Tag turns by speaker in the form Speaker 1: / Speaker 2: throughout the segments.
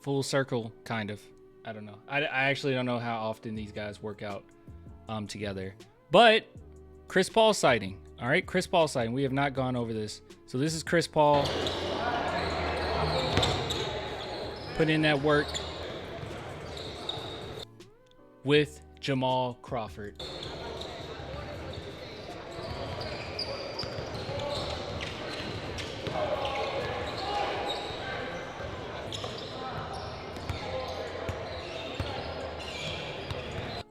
Speaker 1: Full circle, kind of. I don't know. I actually don't know how often these guys work out together. But Chris Paul sighting. All right, Chris Paul sighting. We have not gone over this. So this is Chris Paul. Put in that work with Jamal Crawford.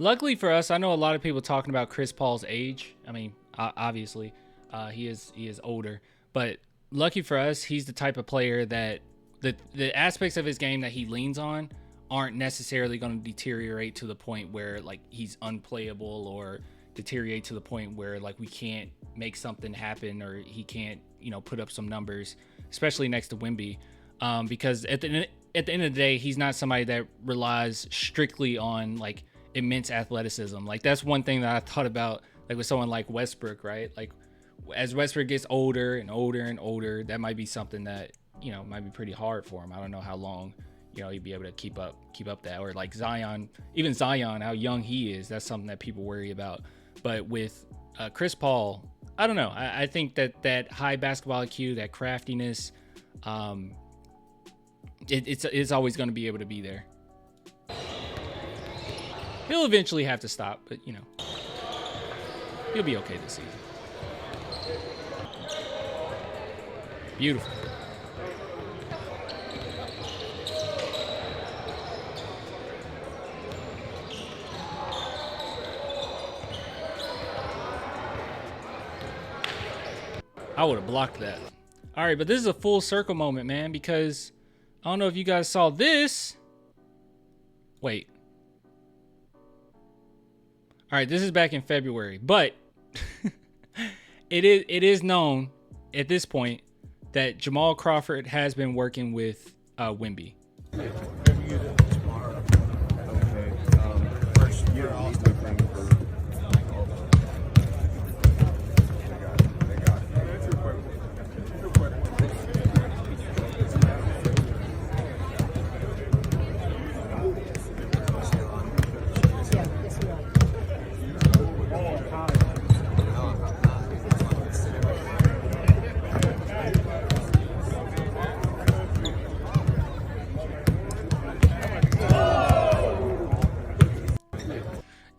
Speaker 1: Luckily for us, I know a lot of people talking about Chris Paul's age. I mean, obviously, he is older, but lucky for us, he's the type of player that the aspects of his game that he leans on aren't necessarily going to deteriorate to the point where like he's unplayable, or deteriorate to the point where like we can't make something happen, or he can't, you know, put up some numbers, especially next to Wemby, because at the end of the day, he's not somebody that relies strictly on like immense athleticism. Like that's one thing that I thought about, like with someone like Westbrook, right? Like as Westbrook gets older and older and older, that might be something that, you know, might be pretty hard for him. I don't know how long, you know, he'd be able to keep up that. Or like Zion, even Zion, how young he is, that's something that people worry about. But with Chris Paul, I don't know. I think that high basketball IQ, that craftiness, it's always going to be able to be there. He'll eventually have to stop, but you know, he'll be okay this season. Beautiful. I would have blocked that. All right, but this is a full circle moment, man, because I don't know if you guys saw this. Wait. All right, this is back in February, but it is known at this point that Jamal Crawford has been working with Wemby.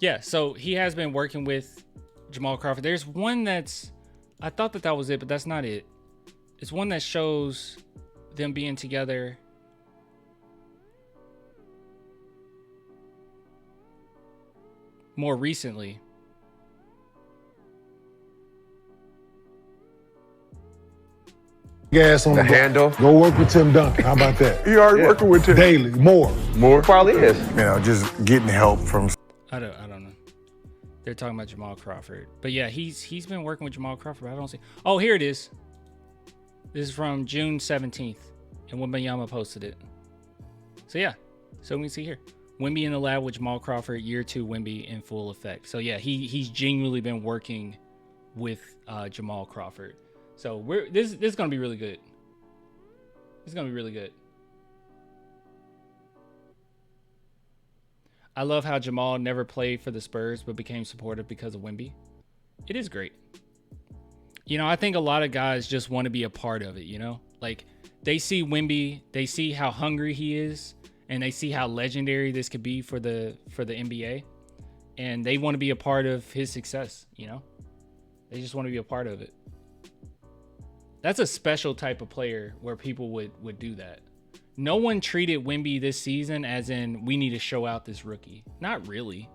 Speaker 1: Yeah, so he has been working with Jamal Crawford. There's one that's, I thought that was it, but that's not it. It's one that shows them being together. More recently.
Speaker 2: Gas on
Speaker 3: the handle.
Speaker 2: Go work with Tim Duncan. How about that?
Speaker 3: You already working with Tim.
Speaker 2: Daily, more.
Speaker 3: Probably is.
Speaker 2: You know, just getting help from.
Speaker 1: I don't know. They're talking about Jamal Crawford, but yeah, he's been working with Jamal Crawford. But I don't see. Oh, here it is. This is from June 17th, and Wembanyama posted it. So yeah, so we can see here, Wemby in the lab with Jamal Crawford, year 2 Wemby in full effect. So yeah, he's genuinely been working with Jamal Crawford. So this is gonna be really good. It's gonna be really good. I love how Jamal never played for the Spurs but became supportive because of Wemby. It is great. You know, I think a lot of guys just want to be a part of it, you know? Like, they see Wemby, they see how hungry he is, and they see how legendary this could be for the NBA, and they want to be a part of his success, you know? They just want to be a part of it. That's a special type of player where people would do that. No one treated Wemby this season as in, we need to show out this rookie. Not really.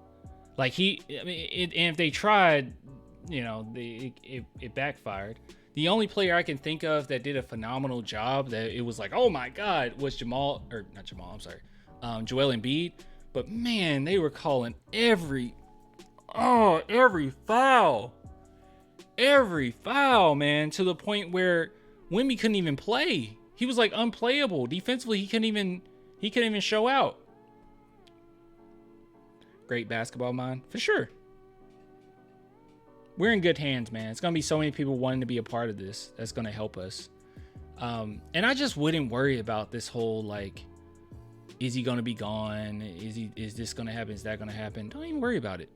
Speaker 1: Like and if they tried, you know, it backfired. The only player I can think of that did a phenomenal job, that it was like, oh my God, was Joel Embiid. But man, they were calling every foul. Every foul, man, to the point where Wemby couldn't even play. He was like unplayable defensively. He couldn't even show out. Great basketball mind for sure. We're in good hands, man. It's gonna be so many people wanting to be a part of this. That's gonna help us. And I just wouldn't worry about this whole like Is he gonna be gone? Is this gonna happen? Is that gonna happen? Don't even worry about it.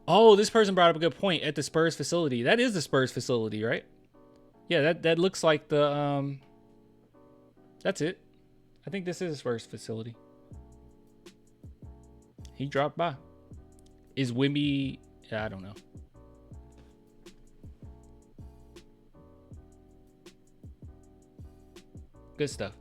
Speaker 1: Oh, this person brought up a good point. At the Spurs facility. That is the Spurs facility, right? Yeah, that looks like the that's it. I think this is the Spurs facility. He dropped by. Is Wemby? Yeah, I don't know. Good stuff.